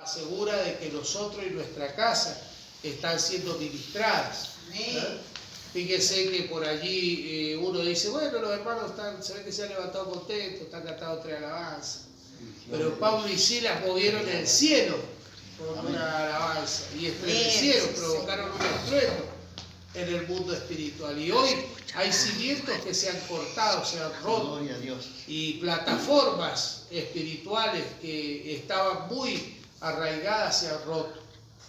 Asegura de que nosotros y nuestra casa están siendo ministradas. Fíjese que por allí uno dice, bueno, los hermanos se ve que se han levantado contentos, están cantando 3 alabanzas. Pero Pablo y Silas movieron el cielo con una alabanza y estremecieron, provocaron un estruendo en el mundo espiritual. Y hoy hay cimientos que se han cortado, se han roto, y plataformas espirituales que estaban muy arraigadas se han roto.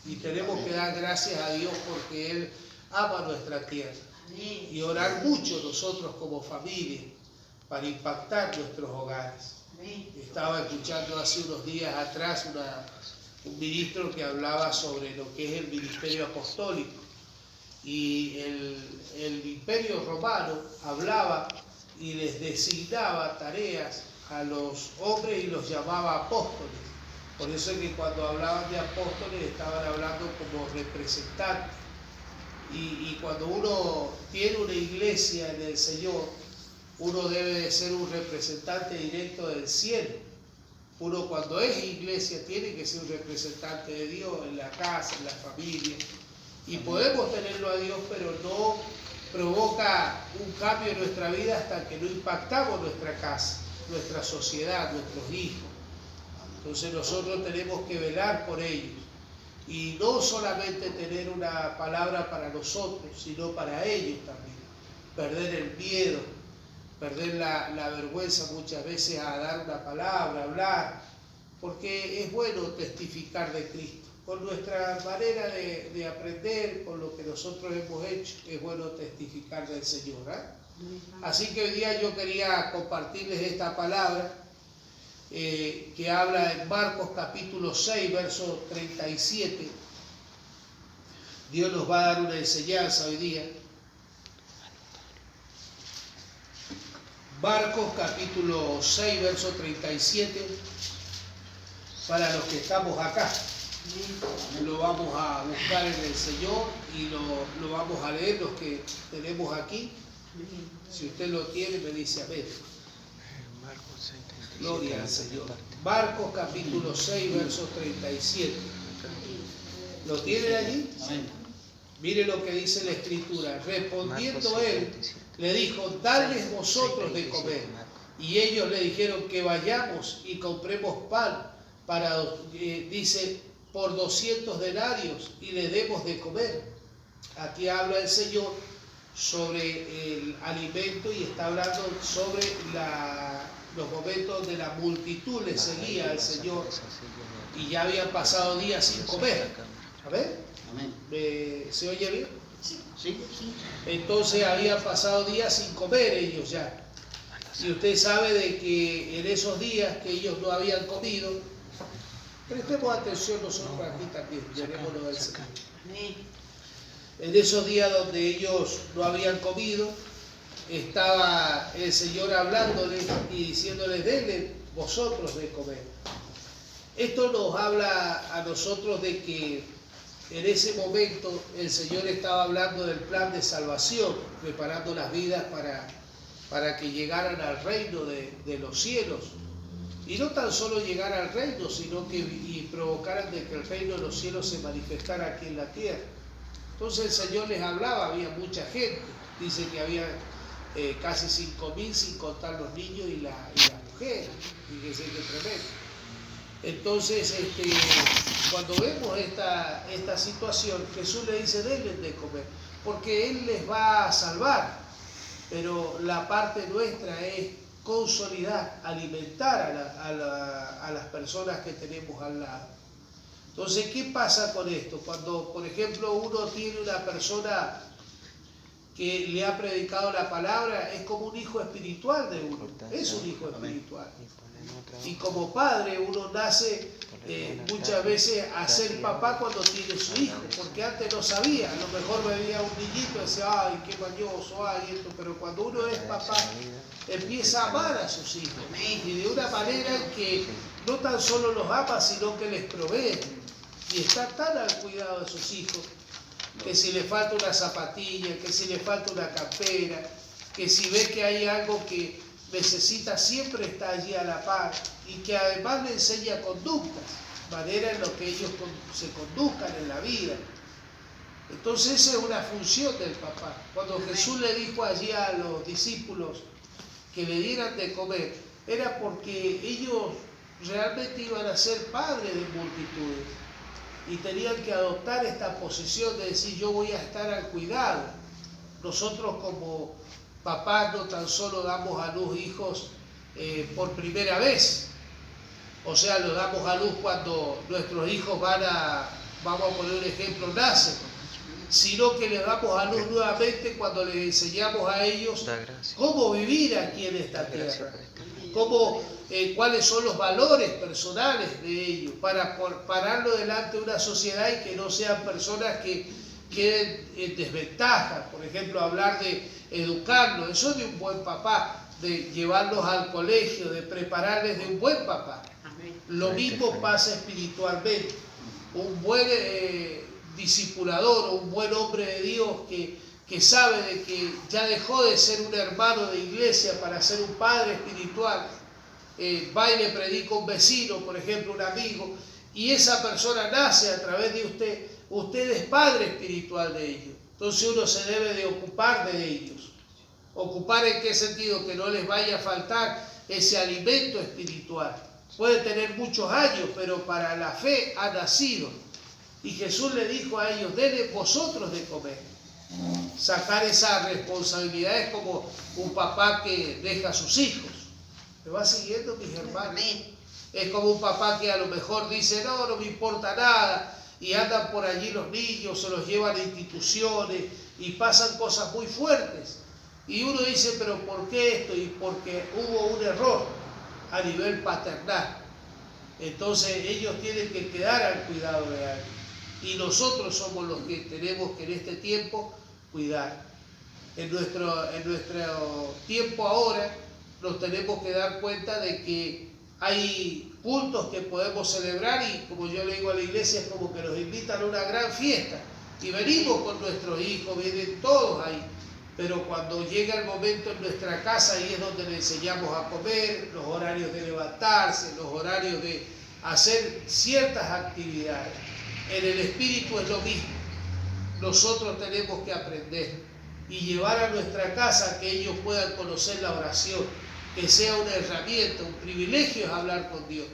Y tenemos que dar gracias a Dios porque Él ama nuestra tierra. Y orar mucho nosotros como familia para impactar nuestros hogares. Estaba escuchando hace unos días atrás un ministro que hablaba sobre lo que es el ministerio apostólico. Y el imperio romano hablaba y les designaba tareas a los hombres y los llamaba apóstoles. Por eso es que cuando hablaban de apóstoles estaban hablando como representantes. Y cuando uno tiene una iglesia en el Señor, uno debe de ser un representante directo del cielo. Uno cuando es iglesia tiene que ser un representante de Dios en la casa, en la familia. Y podemos tenerlo a Dios, pero no provoca un cambio en nuestra vida hasta que no impactamos nuestra casa, nuestra sociedad, nuestros hijos. Entonces nosotros tenemos que velar por ellos. Y no solamente tener una palabra para nosotros, sino para ellos también. Perder el miedo, perder la vergüenza muchas veces a dar una palabra, hablar. Porque es bueno testificar de Cristo. Con nuestra manera de aprender, con lo que nosotros hemos hecho, es bueno testificar del Señor. Así que hoy día yo quería compartirles esta palabra que habla en Marcos capítulo 6, verso 37. Dios nos va a dar una enseñanza hoy día. Marcos capítulo 6, verso 37. Para los que estamos acá. Lo vamos a buscar en el Señor y lo vamos a leer los que tenemos aquí. Si usted lo tiene, me dice amén. Gloria al Señor. Marcos capítulo 6, verso 37. ¿Lo tienen allí? Amén. Mire lo que dice la Escritura. Respondiendo él, le dijo, dadles vosotros de comer. Y ellos le dijeron que vayamos y compremos pan para, dice, por 200 denarios y le demos de comer. Aquí habla el Señor sobre el alimento y está hablando sobre los momentos donde la multitud le seguía al Señor y ya habían pasado días sin comer. A ver, ¿se oye bien? Sí. Entonces habían pasado días sin comer ellos ya. Y usted sabe de que en esos días que ellos no habían comido, prestemos atención nosotros aquí también, llevémoslo del Señor. En esos días donde ellos no habían comido, estaba el Señor hablándoles y diciéndoles, denle vosotros de comer. Esto nos habla a nosotros de que en ese momento el Señor estaba hablando del plan de salvación, preparando las vidas para que llegaran al reino de los cielos. Y no tan solo llegar al reino, sino que y provocaran de que el reino de los cielos se manifestara aquí en la tierra. Entonces el Señor les hablaba, había mucha gente. Dice que había casi 5.000 sin contar los niños y las mujeres. Fíjense qué tremendo. Entonces, cuando vemos esta situación, Jesús le dice, denles de comer, porque Él les va a salvar. Pero la parte nuestra es consolidar, alimentar a las personas que tenemos al lado. Entonces, ¿qué pasa con esto? Cuando, por ejemplo, uno tiene una persona que le ha predicado la palabra, es como un hijo espiritual de uno, es un hijo espiritual. Y como padre uno nace muchas veces a ser papá cuando tiene su hijo, porque antes no sabía, a lo mejor veía un niñito y decía, ay, qué mañoso, ay, esto, pero cuando uno es papá, empieza a amar a sus hijos, y de una manera en que no tan solo los ama, sino que les provee, y está tan al cuidado de sus hijos, que si le falta una zapatilla, que si le falta una campera, que si ve que hay algo que necesita, siempre está allí a la par, y que además le enseña conductas. manera en la que ellos se conduzcan en la vida. Entonces esa es una función del papá. Cuando Jesús le dijo allí a los discípulos que le dieran de comer, era porque ellos realmente iban a ser padres de multitudes y tenían que adoptar esta posición de decir: yo voy a estar al cuidado. Nosotros como papás no tan solo damos a luz hijos por primera vez, o sea, lo damos a luz cuando nuestros hijos vamos a poner un ejemplo, nacen, sino que les damos a luz nuevamente cuando les enseñamos a ellos cómo vivir aquí en esta tierra, cuáles son los valores personales de ellos, para pararlo delante de una sociedad y que no sean personas que queden en desventaja. Por ejemplo, hablar de educarlos, eso es de un buen papá, de llevarlos al colegio, de prepararles de un buen papá. Lo mismo pasa espiritualmente. Un buen discipulador o un buen hombre de Dios que sabe de que ya dejó de ser un hermano de iglesia para ser un padre espiritual, va y le predica a un vecino, por ejemplo, un amigo, y esa persona nace a través de usted es padre espiritual de ellos. Entonces uno se debe de ocupar de ellos. ¿Ocupar en qué sentido? Que no les vaya a faltar ese alimento espiritual. Puede tener muchos años, pero para la fe ha nacido. Y Jesús le dijo a ellos: denle vosotros de comer. Sacar esa responsabilidad es como un papá que deja a sus hijos. ¿Me va siguiendo, mis hermanos? Es como un papá que a lo mejor dice: no me importa nada, y andan por allí los niños, se los llevan a instituciones y pasan cosas muy fuertes. Y uno dice: pero ¿por qué esto? Y porque hubo un error a nivel paternal. Entonces ellos tienen que quedar al cuidado de alguien. Y nosotros somos los que tenemos que en este tiempo cuidar. En nuestro tiempo ahora nos tenemos que dar cuenta de que hay cultos que podemos celebrar y, como yo le digo a la iglesia, es como que nos invitan a una gran fiesta. Y venimos con nuestros hijos, vienen todos ahí. Pero cuando llega el momento en nuestra casa, ahí es donde le enseñamos a comer, los horarios de levantarse, los horarios de hacer ciertas actividades. En el espíritu es lo mismo. Nosotros tenemos que aprender y llevar a nuestra casa que ellos puedan conocer la oración, que sea una herramienta. Un privilegio es hablar con Dios,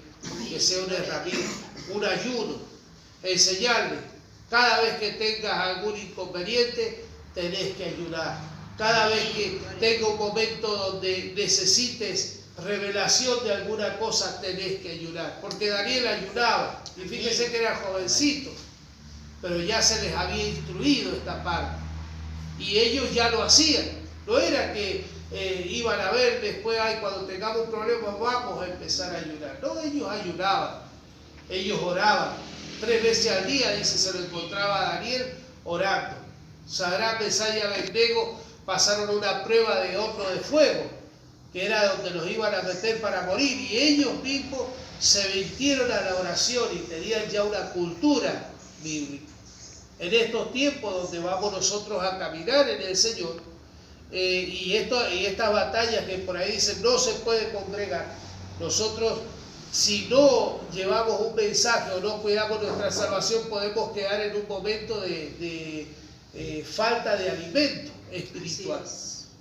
que sea una herramienta, un ayuno, enseñarles. Cada vez que tengas algún inconveniente, tenés que ayudar. Cada vez que tenga un momento donde necesites revelación de alguna cosa, tenés que ayudar. Porque Daniel ayunaba, y fíjense que era jovencito, pero ya se les había instruido esta parte. Y ellos ya lo hacían. No era que iban a ver después: ay, cuando tengamos un problema vamos a empezar a ayunar. No, ellos ayunaban, ellos oraban. 3 veces al día, dice, se lo encontraba a Daniel orando. Sadrach, Mesach y Abednego pasaron una prueba de horno de fuego, que era donde los iban a meter para morir, y ellos mismos se virtieron a la oración y tenían ya una cultura bíblica. En estos tiempos donde vamos nosotros a caminar en el Señor, y estas batallas que por ahí dicen no se puede congregar, nosotros, si no llevamos un mensaje o no cuidamos nuestra salvación, podemos quedar en un momento de falta de alimento espiritual.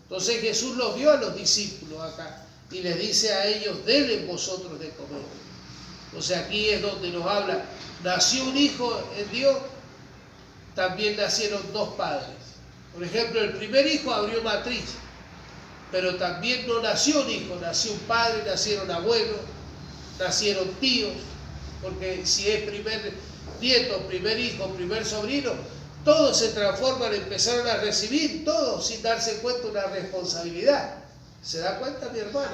Entonces Jesús los vio a los discípulos acá y les dice a ellos: denle vosotros de comer. Entonces aquí es donde nos habla: nació un hijo en Dios, también nacieron 2 padres. Por ejemplo, el primer hijo abrió matriz, pero también no nació un hijo, nació un padre, nacieron abuelos, nacieron tíos, porque si es primer nieto, primer hijo, primer sobrino, todos se transforman, empezaron a recibir, todos sin darse cuenta una responsabilidad. ¿Se da cuenta, mi hermano?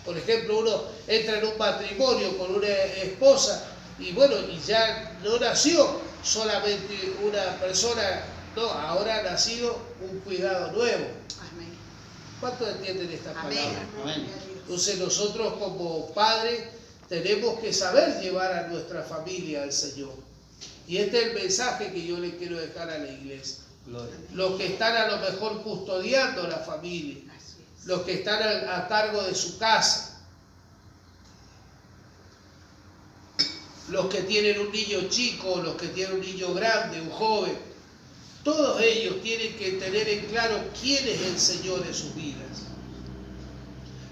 Por ejemplo, uno entra en un matrimonio con una esposa y bueno, y ya no nació solamente una persona, no, ahora ha nacido un cuidado nuevo. ¿Cuántos entienden esta palabra? Entonces nosotros como padres tenemos que saber llevar a nuestra familia al Señor. Y este es el mensaje que yo le quiero dejar a la iglesia. Los que están a lo mejor custodiando la familia, los que están a cargo de su casa. los que tienen un niño chico, los que tienen un niño grande, un joven, todos ellos tienen que tener en claro quién es el Señor en sus vidas.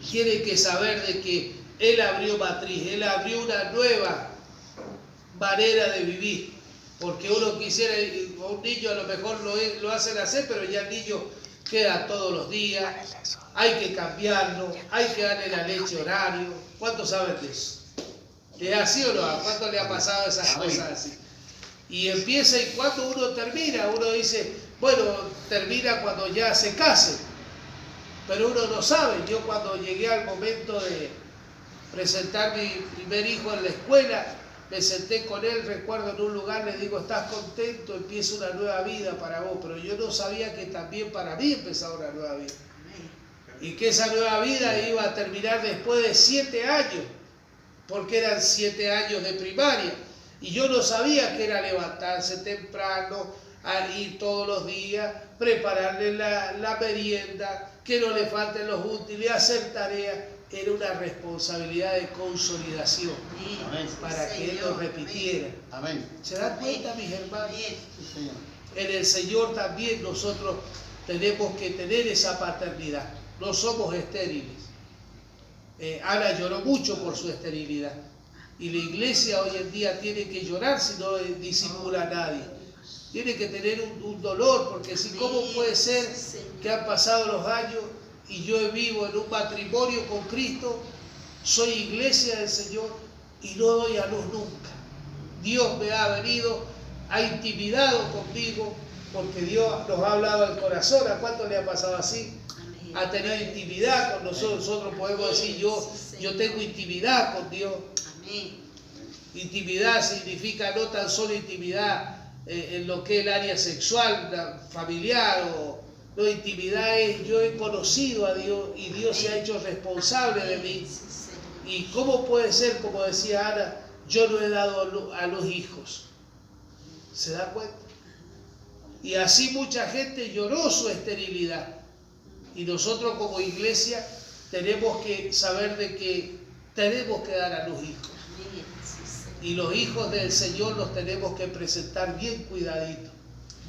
Tienen que saber de que Él abrió matriz, Él abrió una nueva manera de vivir. Porque uno quisiera, un niño a lo mejor lo hacen hacer, pero ya el niño queda todos los días, hay que cambiarlo, hay que darle la leche horario. ¿Cuántos saben de eso? ¿Es así o no? ¿A cuánto le ha pasado esas cosas así? Y empieza, y cuando uno termina, uno dice, bueno, termina cuando ya se case. Pero uno no sabe. Yo cuando llegué al momento de presentar mi primer hijo en la escuela, me senté con él, recuerdo, en un lugar, le digo, ¿estás contento? Empieza una nueva vida para vos. Pero yo no sabía que también para mí empezaba una nueva vida. Y que esa nueva vida iba a terminar después de 7 años, porque eran 7 años de primaria. Y yo no sabía que era levantarse temprano, a ir todos los días, prepararle la merienda, que no le falten los útiles, hacer tareas. Era una responsabilidad de consolidación. Amén. Para que Él lo repitiera. Amén. ¿Se dan cuenta, mis hermanos? Sí, en el Señor también nosotros tenemos que tener esa paternidad. No somos estériles. Ana lloró mucho por su esterilidad. Y la iglesia hoy en día tiene que llorar si no disimula a nadie. Tiene que tener un dolor, porque si cómo puede ser que han pasado los años y yo vivo en un matrimonio con Cristo, soy iglesia del Señor y no doy a luz nunca. Dios me ha venido, ha intimidado conmigo, porque Dios nos ha hablado al corazón. ¿A cuánto le ha pasado así? Ha tenido intimidad con nosotros. Nosotros podemos decir, yo tengo intimidad con Dios. Intimidad significa no tan solo intimidad en lo que es el área sexual, familiar, no, intimidad es yo he conocido a Dios y Dios se ha hecho responsable de mí. ¿Y cómo puede ser, como decía Ana, yo no he dado a los hijos? ¿Se da cuenta? Y así mucha gente lloró su esterilidad. Y nosotros como iglesia tenemos que saber de que tenemos que dar a los hijos. Y los hijos del Señor los tenemos que presentar bien cuidaditos.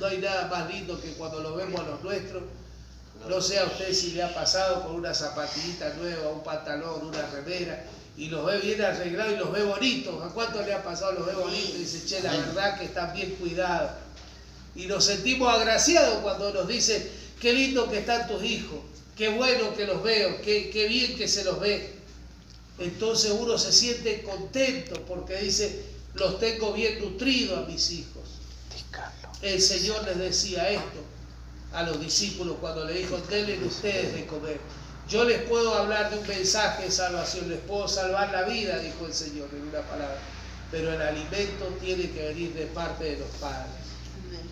No hay nada más lindo que cuando lo vemos a los nuestros. No sé a usted si le ha pasado con una zapatillita nueva, un pantalón, una remera, y los ve bien arreglados y los ve bonitos. ¿A cuánto le ha pasado? Los ve bonitos y dice, che, la verdad que están bien cuidados. Y nos sentimos agraciados cuando nos dicen, qué lindo que están tus hijos, qué bueno que los veo, qué bien que se los ve. Entonces uno se siente contento porque dice, los tengo bien nutridos a mis hijos. El Señor les decía esto a los discípulos cuando le dijo, denle ustedes de comer. Yo les puedo hablar de un mensaje de salvación, les puedo salvar la vida, dijo el Señor en una palabra, pero el alimento tiene que venir de parte de los padres.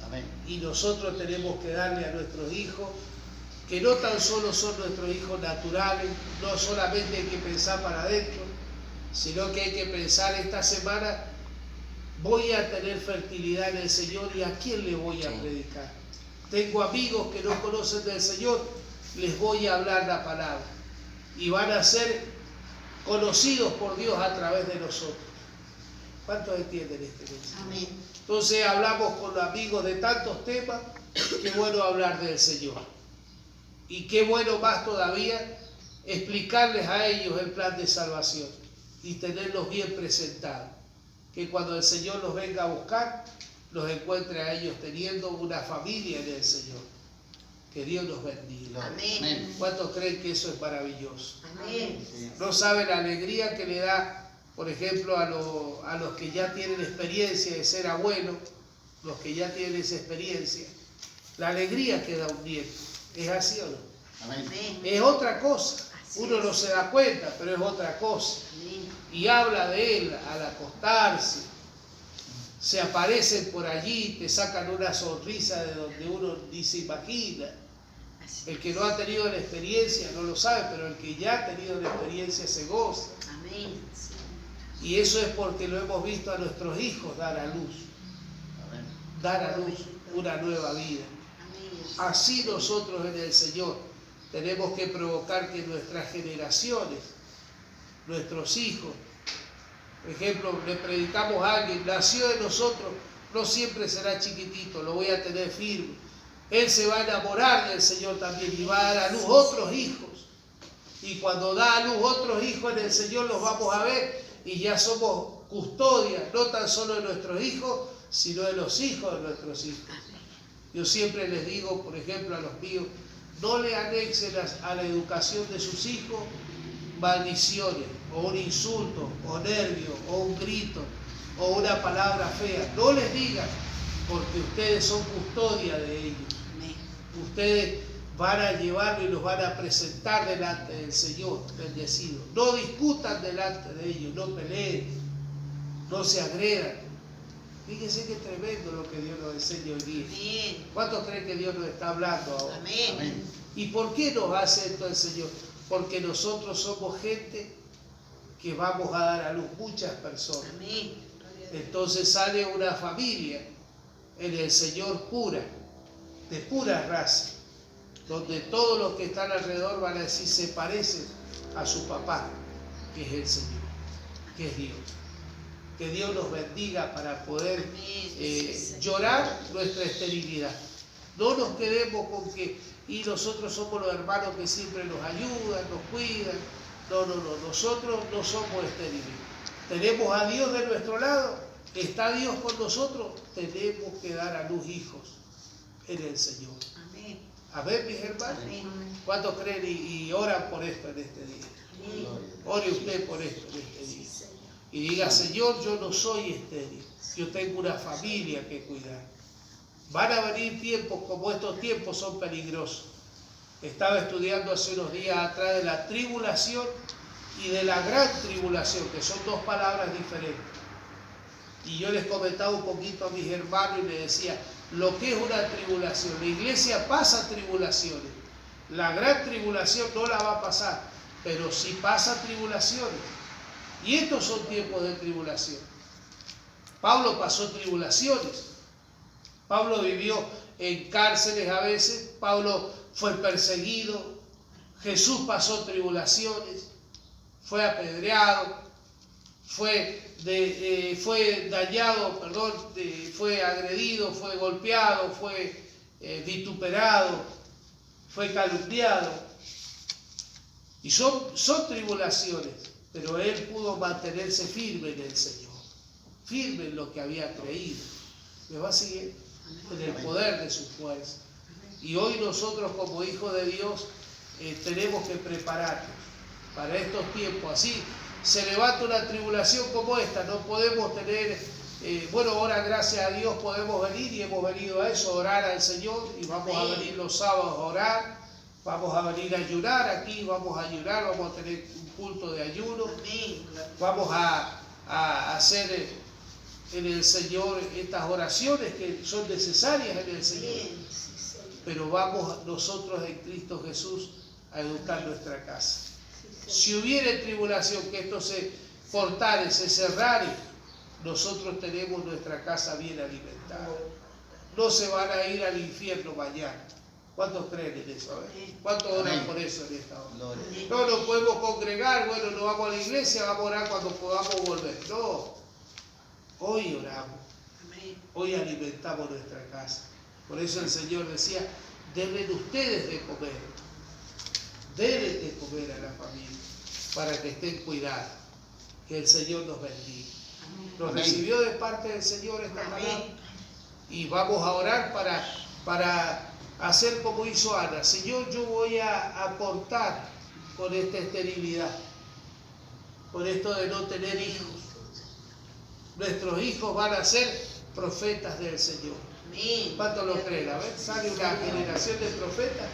Amén. Y nosotros tenemos que darle a nuestros hijos, que no tan solo son nuestros hijos naturales, no solamente hay que pensar para adentro, sino que hay que pensar esta semana, voy a tener fertilidad en el Señor y a quién le voy a predicar. Tengo amigos que no conocen del Señor, les voy a hablar la palabra y van a ser conocidos por Dios a través de nosotros. ¿Cuántos entienden este mensaje? Amén. Entonces hablamos con los amigos de tantos temas, qué bueno hablar del Señor. Y qué bueno más todavía explicarles a ellos el plan de salvación y tenerlos bien presentados. Que cuando el Señor los venga a buscar, los encuentre a ellos teniendo una familia en el Señor. Que Dios los bendiga. Amén. ¿Cuántos creen que eso es maravilloso? Amén. No saben la alegría que le da, por ejemplo, a los que ya tienen experiencia de ser abuelos, los que ya tienen esa experiencia, la alegría que da un nieto. ¿Es así o no? Amén. Es otra cosa. Uno no se da cuenta, pero es otra cosa. Y habla de él al acostarse. Se aparecen por allí, te sacan una sonrisa de donde uno ni se imagina. El que no ha tenido la experiencia no lo sabe, pero el que ya ha tenido la experiencia se goza. Amén. Y eso es porque lo hemos visto a nuestros hijos dar a luz. Dar a luz una nueva vida. Así nosotros en el Señor tenemos que provocar que nuestras generaciones, nuestros hijos, Por ejemplo, le predicamos a alguien, nació de nosotros, no siempre será chiquitito, lo voy a tener firme. Él se va a enamorar del Señor también y va a dar a luz otros hijos. Y cuando da a luz otros hijos en el Señor los vamos a ver y ya somos custodia, no tan solo de nuestros hijos, sino de los hijos de nuestros hijos. Yo siempre les digo, por ejemplo, a los míos, no le anexen a la educación de sus hijos maldiciones, o un insulto, o nervio, o un grito, o una palabra fea. No les digan, porque ustedes son custodia de ellos. Ustedes van a llevarlo y los van a presentar delante del Señor bendecido. No discutan delante de ellos, no peleen, no se agredan. Fíjense qué tremendo lo que Dios nos enseña hoy día. ¿Cuántos creen que Dios nos está hablando ahora? Amén. ¿Y por qué nos hace esto el Señor? Porque nosotros somos gente que vamos a dar a luz muchas personas. Amén. Entonces sale una familia en el Señor pura, de pura raza, donde todos los que están alrededor van a decir se parecen a su papá, que es el Señor, que es Dios. Que Dios nos bendiga para poder llorar nuestra esterilidad. No nos quedemos con que, y nosotros somos los hermanos que siempre nos ayudan, nos cuidan. No, nosotros no somos estériles. Tenemos a Dios de nuestro lado, está Dios con nosotros, tenemos que dar a luz hijos en el Señor. Amén. Amén, mis hermanos. Amén. ¿Cuántos creen y oran por esto en este día? Amén. Ore usted por esto en este día. Y diga, Señor, yo no soy estéril, yo tengo una familia que cuidar. Van a venir tiempos como estos tiempos son peligrosos. Estaba estudiando hace unos días atrás de la tribulación y de la gran tribulación, que son dos palabras diferentes. Y yo les comentaba un poquito a mis hermanos y les decía, lo que es una tribulación. La iglesia pasa tribulaciones. La gran tribulación no la va a pasar, pero sí pasa tribulaciones. Y estos son tiempos de tribulación. Pablo pasó tribulaciones. Pablo vivió en cárceles a veces. Pablo fue perseguido. Jesús pasó tribulaciones. Fue apedreado. Fue dañado, fue agredido, fue golpeado, fue vituperado, fue calumniado. Y son tribulaciones. Pero él pudo mantenerse firme en el Señor, firme en lo que había creído. ¿Me va a seguir? En el poder de su fuerza. Y hoy nosotros como hijos de Dios tenemos que prepararnos para estos tiempos. Así se levanta una tribulación como esta, no podemos tener, ahora gracias a Dios podemos venir y hemos venido a eso, a orar al Señor y vamos a venir los sábados a orar, vamos a venir a ayunar aquí, vamos a ayunar, vamos a tener culto de ayuno. Amén. Vamos a hacer en el Señor estas oraciones que son necesarias en el Señor. Pero vamos nosotros en Cristo Jesús a educar nuestra casa. Si hubiera tribulación, que esto se cortare, se cerrare, nosotros tenemos nuestra casa bien alimentada. No se van a ir al infierno mañana. ¿Cuántos creen en eso? ¿Cuántos oran por eso en esta hora? No nos podemos congregar, no vamos a la iglesia, vamos a orar cuando podamos volver. No, hoy oramos, hoy alimentamos nuestra casa. Por eso el Señor decía, denle ustedes de comer, denle de comer a la familia, para que estén cuidados. Que el Señor nos bendiga. Nos recibió de parte del Señor esta palabra y vamos a orar para hacer como hizo Ana. Señor, yo voy a aportar con esta esterilidad, con esto de no tener hijos. Nuestros hijos van a ser profetas del Señor. ¿Cuántos lo creen? A ver, sale una generación de profetas,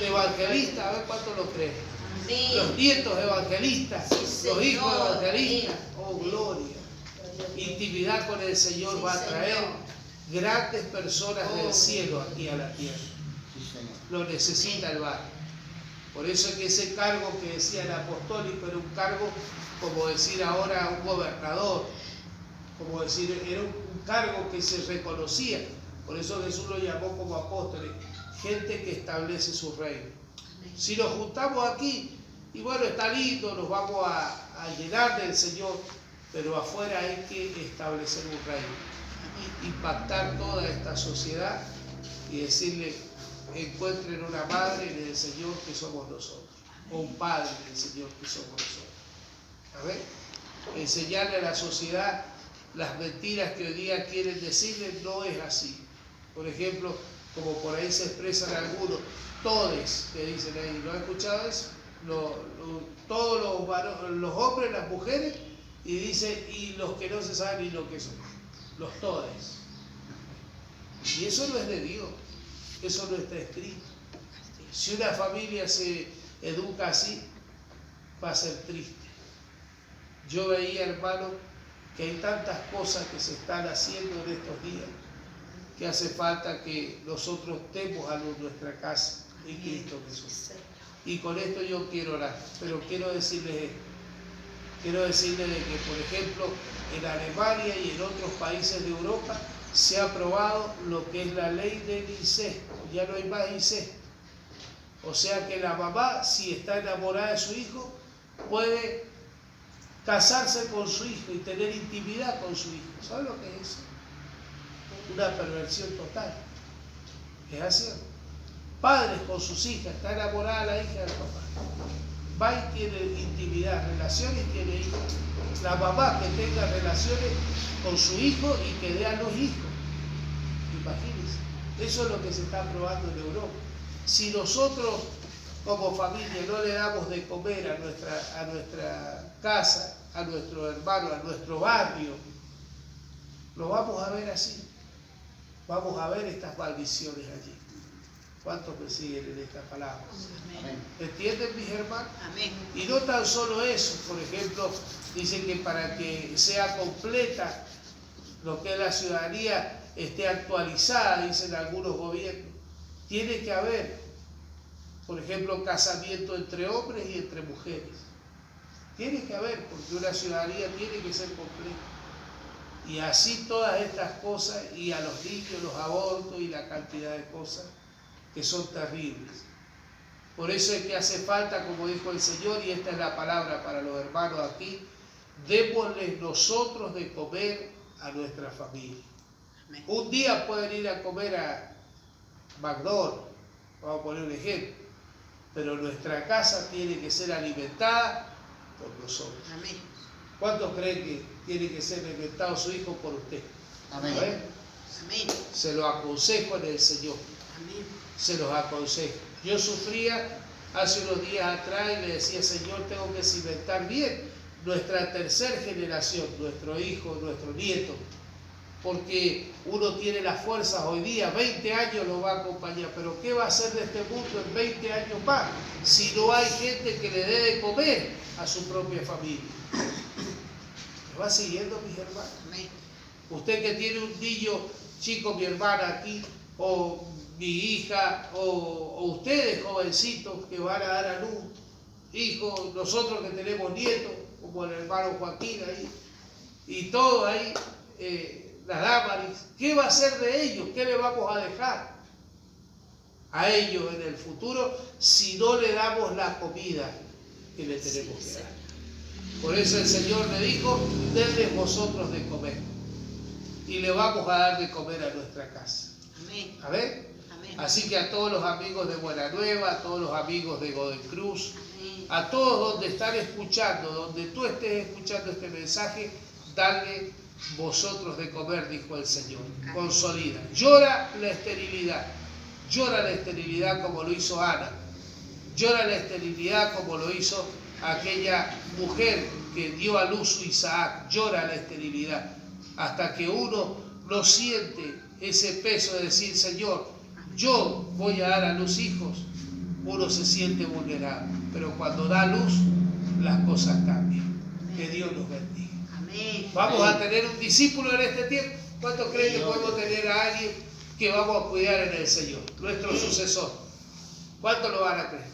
de evangelistas, a ver cuántos lo creen. Los nietos evangelistas, los hijos evangelistas. Oh, gloria. Intimidad con el Señor va a traer grandes personas del cielo aquí a la tierra. Lo necesita el barrio. Por eso es que ese cargo que decía el apostólico era un cargo, como decir ahora un gobernador, como decir, era un cargo que se reconocía. Por eso Jesús lo llamó como apóstoles, gente que establece su reino. Si nos juntamos aquí, y bueno, está lindo, nos vamos a llenar del Señor, pero afuera hay que establecer un reino, impactar toda esta sociedad y decirle, encuentren una madre en el Señor que somos nosotros, o un padre en el Señor que somos nosotros. A ver, enseñarle a la sociedad las mentiras que hoy día quieren decirle no es así. Por ejemplo, como por ahí se expresan algunos, todes, que dicen ahí, ¿lo han escuchado eso? Todos los hombres, las mujeres, y dice, y los que no se saben ni lo que son, los todes. Y eso no es de Dios, eso no está escrito. Si una familia se educa así, va a ser triste. Yo veía, hermano, que hay tantas cosas que se están haciendo en estos días, que hace falta que nosotros demos a nuestra casa en Cristo Jesús. Y con esto yo quiero orar, pero quiero decirles esto. Quiero decirles de que, por ejemplo, en Alemania y en otros países de Europa se ha aprobado lo que es la ley del incesto. Ya no hay más incesto. O sea que la mamá, si está enamorada de su hijo, puede casarse con su hijo y tener intimidad con su hijo. ¿Sabe lo que es eso? Una perversión total. Es así. Padres con sus hijas, está enamorada la hija del papá. Va y tiene intimidad, relaciones y tiene hijos. La mamá que tenga relaciones con su hijo y que dé a los hijos. Imagínense. Eso es lo que se está aprobando en Europa. Si nosotros como familia no le damos de comer a nuestra casa, a nuestro hermano, a nuestro barrio, lo vamos a ver así. Vamos a ver estas maldiciones allí. ¿Cuántos me siguen en esta palabra? Amén. ¿Entienden, mis hermanos? Amén. Y no tan solo eso, por ejemplo, dicen que para que sea completa lo que es la ciudadanía esté actualizada, dicen algunos gobiernos, tiene que haber, por ejemplo, casamiento entre hombres y entre mujeres. Tiene que haber, porque una ciudadanía tiene que ser completa. Y así todas estas cosas, y a los niños, los abortos y la cantidad de cosas que son terribles. Por eso es que hace falta, como dijo el Señor, y esta es la palabra para los hermanos aquí, démosles nosotros de comer a nuestra familia. Amén. Un día pueden ir a comer a McDonald's, vamos a poner un ejemplo, pero nuestra casa tiene que ser alimentada por nosotros. Amén. ¿Cuántos creen que tiene que ser alimentado su hijo por usted? Amén. A ver, Amén. se lo aconsejo en el Señor. Amén. Se los aconsejo. Yo sufría hace unos días atrás y le decía, Señor, tengo que cimentar bien nuestra tercera generación, nuestro hijo, nuestro nieto, porque uno tiene las fuerzas hoy día, 20 años lo va a acompañar, pero ¿qué va a hacer de este mundo en 20 años más si no hay gente que le dé de comer a su propia familia? ¿Me va siguiendo, mis hermanos? Amén. Usted que tiene un niño chico, mi hermana aquí, o mi hija, o ustedes jovencitos que van a dar a luz, hijos, nosotros que tenemos nietos, como el hermano Joaquín ahí, y todo ahí, las Damaris, ¿qué va a hacer de ellos? ¿Qué le vamos a dejar a ellos en el futuro si no le damos la comida que le tenemos que dar? Por eso el Señor le dijo, denles vosotros de comer, y le vamos a dar de comer a nuestra casa. Amén. A ver. Amén. Así que a todos los amigos de Buena Nueva, a todos los amigos de Golden Cruz, Amén. a todos donde están escuchando, donde tú estés escuchando este mensaje, dale vosotros de comer, dijo el Señor. Consolida. Llora la esterilidad como lo hizo Ana. Llora la esterilidad como lo hizo aquella mujer que dio a luz su Isaac. Llora la esterilidad hasta que uno no siente ese peso de decir, Señor, yo voy a dar a luz hijos. Uno se siente vulnerable, pero cuando da luz, las cosas cambian. Que Dios nos bendiga. Amén. Vamos a tener un discípulo en este tiempo. ¿Cuántos creen que podemos tener a alguien que vamos a cuidar en el Señor? Nuestro sucesor. ¿Cuántos lo van a creer?